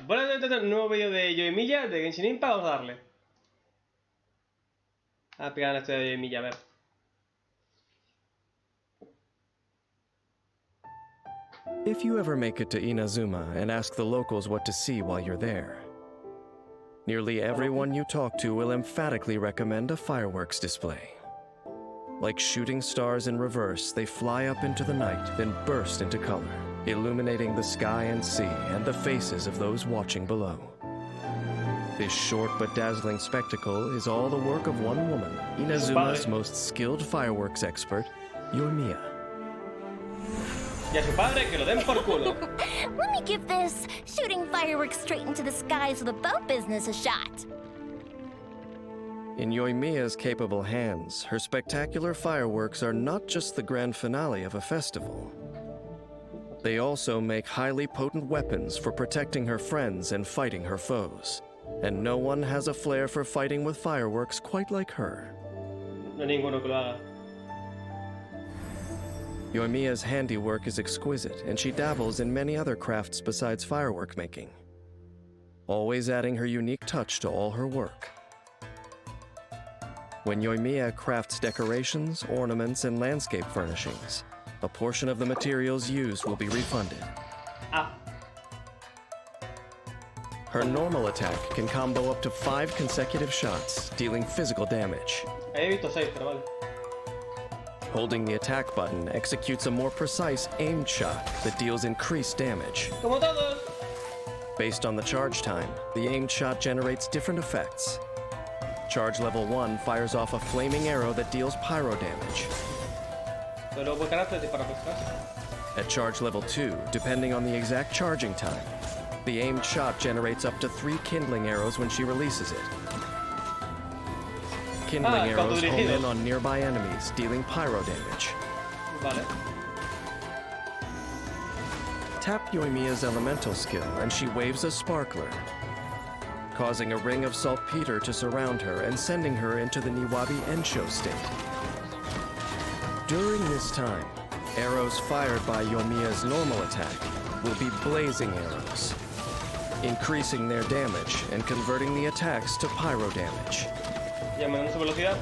Bueno, entonces un nuevo vídeo de Yoimiya, de Genshin Impact, vamos a darle. A pegar esto de Yoimiya, a ver. If you ever make it to Inazuma and ask the locals what to see while you're there, nearly everyone you talk to will emphatically recommend a fireworks display. Like shooting stars in reverse, they fly up into the night, then burst into color, illuminating the sky and sea and the faces of those watching below. This short but dazzling spectacle is all the work of one woman, Inazuma's most skilled fireworks expert, Yoimiya. Y a su padre que lo den por culo. Let me give this shooting fireworks straight into the skies with a bow business a shot. In Yoimiya's capable hands, her spectacular fireworks are not just the grand finale of a festival. They also make highly potent weapons for protecting her friends and fighting her foes. And no one has a flair for fighting with fireworks quite like her. No hay ninguno que lo haga. Yoimiya's handiwork is exquisite, and she dabbles in many other crafts besides firework making, always adding her unique touch to all her work. When Yoimiya crafts decorations, ornaments, and landscape furnishings, a portion of the materials used will be refunded. Her normal attack can combo up to 5 consecutive shots, dealing physical damage. He visto 6, pero vale. Holding the attack button executes a more precise aimed shot that deals increased damage. Como todos. Based on the charge time, the aimed shot generates different effects. Charge level 1 fires off a flaming arrow that deals pyro damage. Pero luego carácter dispara por atrás. At charge level 2, depending on the exact charging time, the aimed shot generates up to 3 kindling arrows when she releases it. Kindling arrows home in on nearby enemies, dealing pyro damage. Vale. Tap Yoimiya's elemental skill and she waves a sparkler, causing a ring of saltpeter to surround her and sending her into the Niwabi Ensho state. During this time, arrows fired by Yoimiya's normal attack will be blazing arrows, increasing their damage and converting the attacks to pyro damage. Y aumentando su velocidad.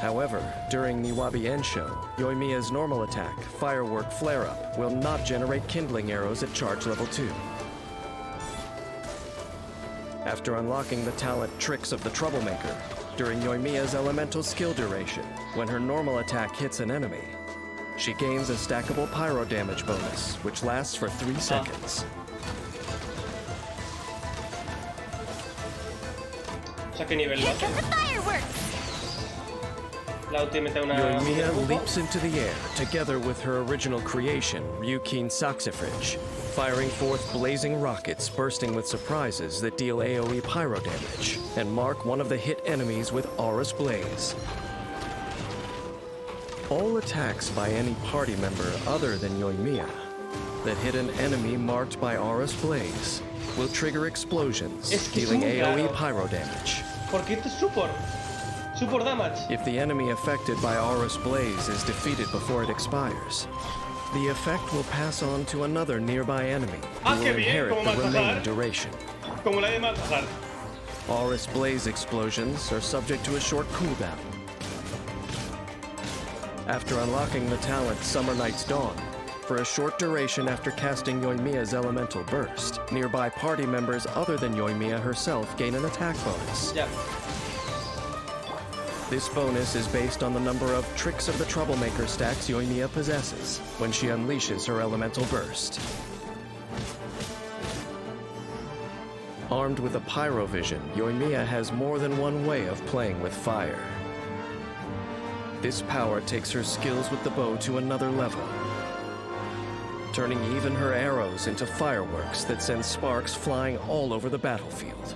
However, during Niwabi Ensho, Yoimiya's normal attack, Firework Flare-Up, will not generate kindling arrows at charge level 2. After unlocking the talent Tricks of the Troublemaker, during Yoimiya's elemental skill duration, when her normal attack hits an enemy, she gains a stackable pyro damage bonus, which lasts for 3 seconds. O sea, ¿qué nivel Here va? come the fireworks! La última mete una... Yoimiya leaps into the air, together with her original creation, Ryukin Saxifrage, firing forth blazing rockets bursting with surprises that deal AoE pyro damage, and mark one of the hit enemies with Aurus Blaze. All attacks by any party member other than Yoimiya that hit an enemy marked by Aurus Blaze will trigger explosions, dealing AoE pyro damage. Porque esto es support. Support damage. If the enemy affected by Aurus Blaze is defeated before it expires, the effect will pass on to another nearby enemy who will inherit the remaining duration. Como la de Malzahar. Aurus Blaze explosions are subject to a short cooldown. After unlocking the talent Summer Night's Dawn, for a short duration after casting Yoimiya's elemental burst, nearby party members other than Yoimiya herself gain an attack bonus. Ya. This bonus is based on the number of Tricks of the Troublemaker stacks Yoimiya possesses when she unleashes her elemental burst. Armed with a pyro vision, Yoimiya has more than one way of playing with fire. This power takes her skills with the bow to another level, turning even her arrows into fireworks that send sparks flying all over the battlefield.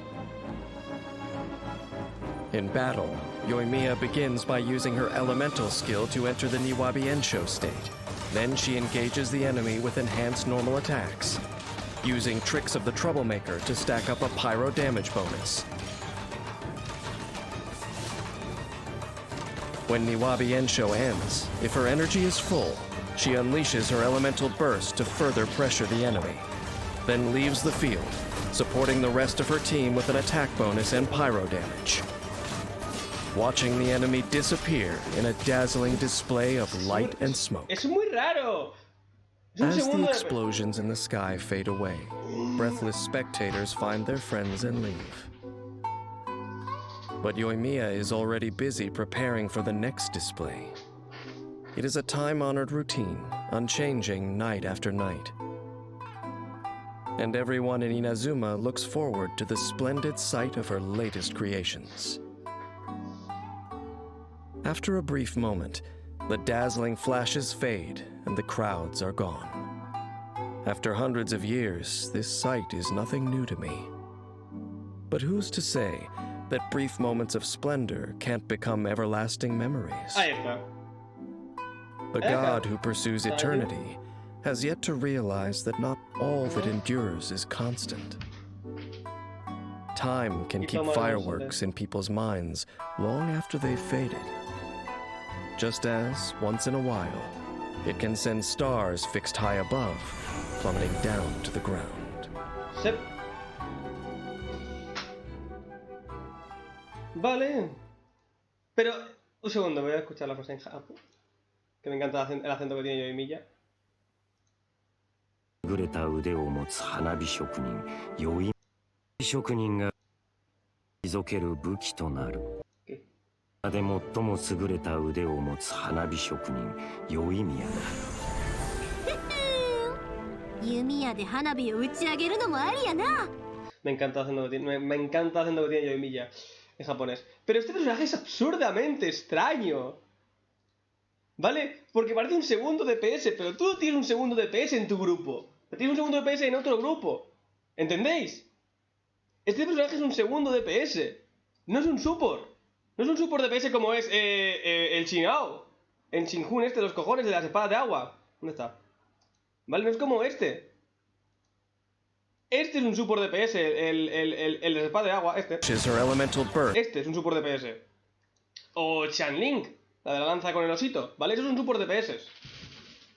In battle, Yoimiya begins by using her elemental skill to enter the Niwabi Ensho state. Then she engages the enemy with enhanced normal attacks, using Tricks of the Troublemaker to stack up a pyro damage bonus. When Niwabi Ensho ends, if her energy is full, she unleashes her elemental burst to further pressure the enemy. then leaves the field, supporting the rest of her team with an attack bonus and pyro damage. Watching the enemy disappear in a dazzling display of light and smoke. Es muy raro. Es un As the segundo de... explosions in the sky fade away, breathless spectators find their friends and leave. But Yoimiya is already busy preparing for the next display. It is a time-honored routine, unchanging night after night. And everyone in Inazuma looks forward to the splendid sight of her latest creations. After a brief moment, the dazzling flashes fade and the crowds are gone. After hundreds of years, this sight is nothing new to me. But who's to say that brief moments of splendor can't become everlasting memories? Ahí está. The god who pursues eternity has yet to realize that not all that endures is constant. Time can keep fireworks in people's minds long after they've faded. Just as, once in a while, it can send stars fixed high above, plummeting down to the ground. Sí. Vale. Pero, un segundo, voy a escuchar la frase en Japón. Que me encanta el acento que tiene Yoimiya. 優れた腕を持つ花火職人、ヨイ職人が退ける武器となる。で最も優れた腕を持つ花火職人、ヨイミヤだ。弓矢で花火を打ち上げるのもありやな。Me encanta el acento que tiene, me encanta el acento que tiene Yoimiya en japonés. Pero este personaje es absurdamente extraño. ¿Vale? Porque parece un segundo DPS, pero tú tienes un segundo DPS en tu grupo. Tienes un segundo DPS en otro grupo. ¿Entendéis? Este personaje es un segundo DPS. No es un support. No es un support DPS como es el Shinao. El Shinjun este de los cojones de las espadas de agua. ¿Dónde está? ¿Vale? No es como este. Este es un support DPS, el de la espada de agua, este. Este es un support DPS. O Chanling, la de la lanza con el osito, ¿vale? Eso es un support DPS.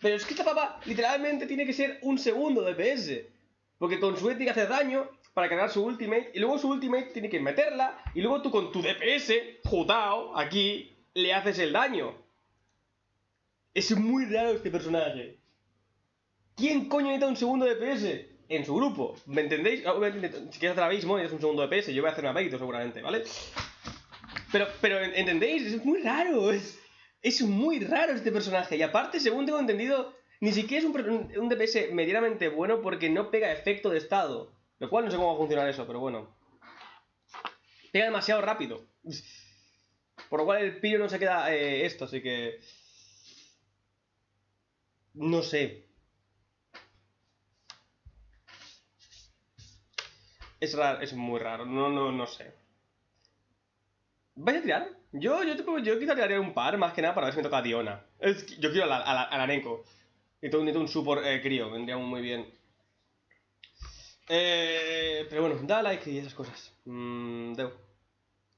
Pero es que esta papa literalmente tiene que ser un segundo DPS. Porque con su E tiene que hacer daño para cargar su ultimate. Y luego su ultimate tiene que meterla. Y luego tú con tu DPS, jutao, aquí, le haces el daño. Es muy raro este personaje. ¿Quién coño necesita un segundo DPS? En su grupo, ¿me entendéis? Si quieres hacer abismo, es un segundo DPS. Yo voy a hacer una Peito seguramente, ¿vale? Pero ¿entendéis? Es muy raro. Es muy raro este personaje. Y aparte, según tengo entendido, ni siquiera es un DPS medianamente bueno porque no pega efecto de estado. Lo cual no sé cómo va a funcionar eso, pero bueno. Pega demasiado rápido. Por lo cual el pillo no se queda esto, así que... No sé. Es raro, es muy raro. No sé. ¿Vais a tirar? Yo quizá tiraría un par, más que nada, para ver si me toca a Diona. Yo quiero a la Neko. Necesito un support crío, vendría muy bien. Pero bueno, da like y esas cosas. Deu.